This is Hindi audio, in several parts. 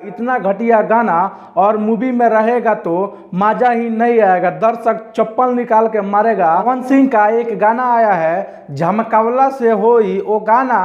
इतना घटिया गाना और मूवी में रहेगा तो मजा ही नहीं आएगा। दर्शक चप्पल निकाल के मारेगा। पवन सिंह का एक गाना आया है झमकावला से होई, वो गाना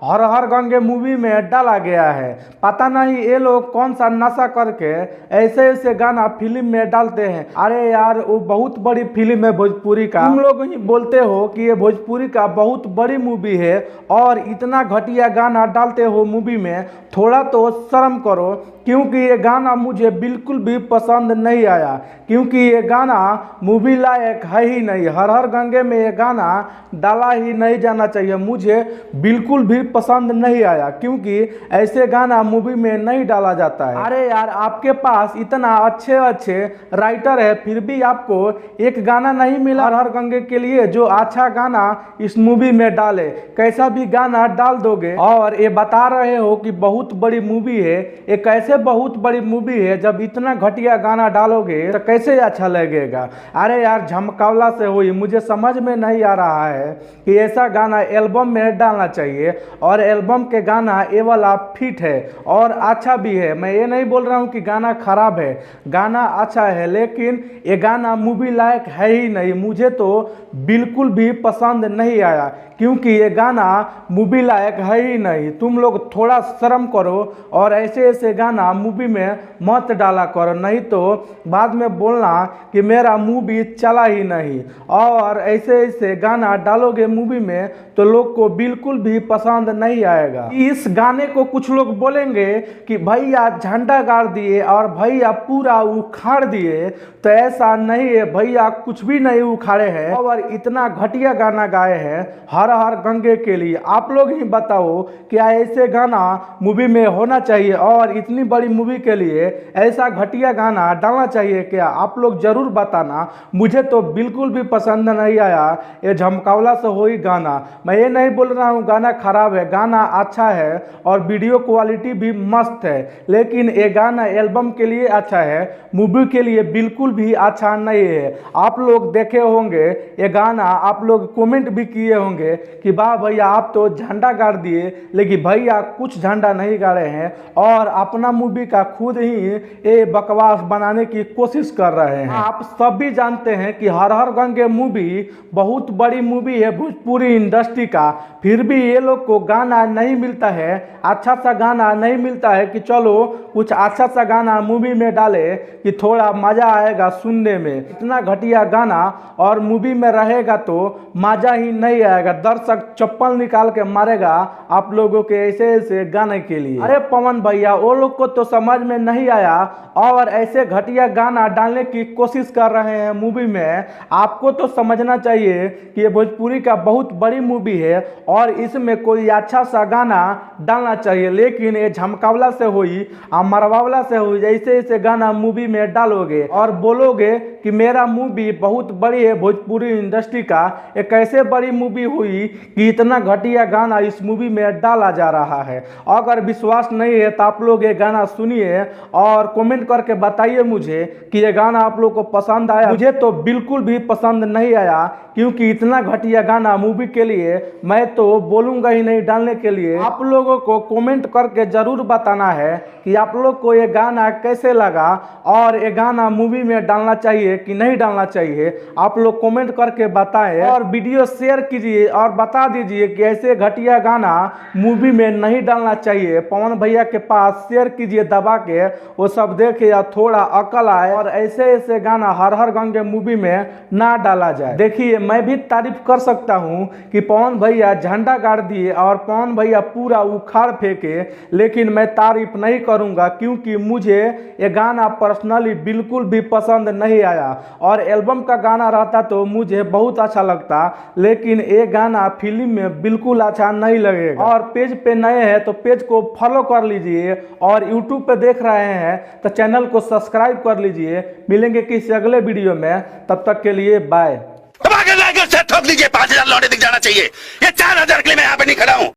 हर हर गंगे मूवी में डाला गया है। पता नहीं ये लोग कौन सा नशा करके ऐसे ऐसे गाना फिल्म में डालते हैं। अरे यार वो बहुत बड़ी फिल्म है भोजपुरी का। तुम लोग ही बोलते हो कि ये भोजपुरी का बहुत बड़ी मूवी है और इतना घटिया गाना डालते हो मूवी में, थोड़ा तो शर्म करो। क्योंकि ये गाना मुझे बिल्कुल भी पसंद नहीं आया, क्योंकि ये गाना मूवी लायक है ही नहीं। हर हर गंगे में ये गाना डाला ही नहीं जाना चाहिए। मुझे बिल्कुल भी पसंद नहीं आया, क्योंकि ऐसे गाना मूवी में नहीं डाला जाता है। अरे यार आपके पास इतना अच्छे अच्छे राइटर है, फिर भी आपको एक गाना नहीं मिला हर हर गंगे के लिए जो अच्छा गाना इस मूवी में डाले। कैसा भी गाना डाल दोगे और ये बता रहे हो कि बहुत बड़ी मूवी है। ये कैसे बहुत बड़ी मूवी है, जब इतना घटिया गाना डालोगे तो कैसे अच्छा लगेगा। अरे यार झमकावला से हुई, मुझे समझ में नहीं आ रहा है कि ऐसा गाना एल्बम में डालना चाहिए और एल्बम के गाना ये वाला फिट है और अच्छा भी है। मैं ये नहीं बोल रहा हूँ कि गाना खराब है, गाना अच्छा है, लेकिन ये गाना मूवी लायक है ही नहीं। मुझे तो बिल्कुल भी पसंद नहीं आया, क्योंकि ये गाना मूवी लायक है ही नहीं। तुम लोग थोड़ा शर्म करो और ऐसे ऐसे गाना मूवी में मत डाला करो, नहीं तो बाद में बोलना कि मेरा मूवी चला ही नहीं। और ऐसे ऐसे गाना डालोगे मूवी में तो लोग को बिल्कुल भी पसंद नहीं आएगा। इस गाने को कुछ लोग बोलेंगे कि भैया झंडा गाड़ दिए और भैया पूरा उखाड़ दिए, तो ऐसा नहीं है। भैया कुछ भी नहीं उखाड़े हैं और इतना घटिया गाना गाए हैं हर हर गंगे के लिए। आप लोग ही बताओ क्या ऐसे गाना मूवी में होना चाहिए और इतनी बड़ी मूवी के लिए ऐसा घटिया गाना डालना चाहिए क्या? आप लोग जरूर बताना। मुझे तो बिल्कुल भी पसंद नहीं आया ये झमकावला से होई गाना। मैं ये नहीं बोल रहा हूँ गाना खराब है, गाना अच्छा है और वीडियो क्वालिटी भी मस्त है, लेकिन ये गाना एल्बम के लिए अच्छा है, मूवी के लिए बिल्कुल भी अच्छा नहीं है। आप लोग देखे होंगे ये गाना, आप लोग कमेंट भी किए होंगे कि वाह भैया आप तो झंडा गाड़ दिए, लेकिन भैया कुछ झंडा नहीं गाड़े हैं और अपना मूवी का खुद ही ये बकवास बनाने की कोशिश कर रहे हैं। आप सब भी जानते हैं कि हर हर गंगे मूवी बहुत बड़ी मूवी है भोजपुरी इंडस्ट्री का, फिर भी ये लोग को गाना नहीं मिलता है, अच्छा सा गाना नहीं मिलता है कि चलो कुछ अच्छा सा गाना मूवी में डाले कि थोड़ा मजा आएगा सुनने में। इतना घटिया गाना और मूवी में रहेगा तो मजा ही नहीं आएगा। दर्शक चप्पल निकाल के मारेगा आप लोगों के ऐसे ऐसे गाने के लिए। अरे पवन भैया वो लोग को तो समझ में नहीं आया और ऐसे घटिया गाना डालने की कोशिश कर रहे हैं मूवी में। आपको तो समझना चाहिए कि ये भोजपुरी का बहुत बड़ी मूवी है और इसमें कोई अच्छा सा गाना डालना चाहिए, लेकिन ये झमकावला से हुई मरवावला से हुई ऐसे ऐसे गाना मूवी में डालोगे और बोलोगे कि मेरा मूवी बहुत बड़ी है भोजपुरी इंडस्ट्री का। एक ऐसे बड़ी मूवी हुई कि इतना घटिया गाना इस मूवी में डाला जा रहा है। अगर विश्वास नहीं है तो आप लोग ये गाना सुनिए और कमेंट करके बताइए मुझे कि ये गाना आप लोग को पसंद आया। मुझे तो बिल्कुल भी पसंद नहीं आया, क्योंकि इतना घटिया गाना मूवी के लिए मैं तो बोलूँगा ही नहीं डालने के लिए। आप लोगों को कमेंट करके ज़रूर बताना है कि आप लोग को ये गाना कैसे लगा और ये गाना मूवी में डालना चाहिए कि नहीं डालना चाहिए। आप लोग कमेंट करके बताएं और वीडियो शेयर कीजिए और बता दीजिए कि ऐसे घटिया गाना मूवी में नहीं डालना चाहिए। पवन भैया के पास शेयर कीजिए दबा के, वो सब देखे या थोड़ा अकल आए और ऐसे ऐसे गाना हर हर गंगे मूवी में ना डाला जाए। देखिए मैं भी तारीफ कर सकता हूँ कि पवन भैया झंडा गाड़ दिए और पवन भैया पूरा उखाड़ फेंके, लेकिन मैं तारीफ नहीं करूँगा क्योंकि मुझे ये गाना पर्सनली बिल्कुल भी पसंद नहीं आया। और एल्बम का गाना रहता तो मुझे बहुत अच्छा लगता, लेकिन ये गाना फिल्म में बिल्कुल अच्छा नहीं लगेगा। और पेज पे नए हैं तो पेज को फॉलो कर लीजिए और यूट्यूब पे देख रहे हैं तो चैनल को सब्सक्राइब कर लीजिए। मिलेंगे किसी अगले वीडियो में, तब तक के लिए बाय। ठोक लीजिए, 5,000 लौटे दिख जाना चाहिए। ये 4,000 के लिए मैं यहाँ पे नहीं खड़ा हूँ।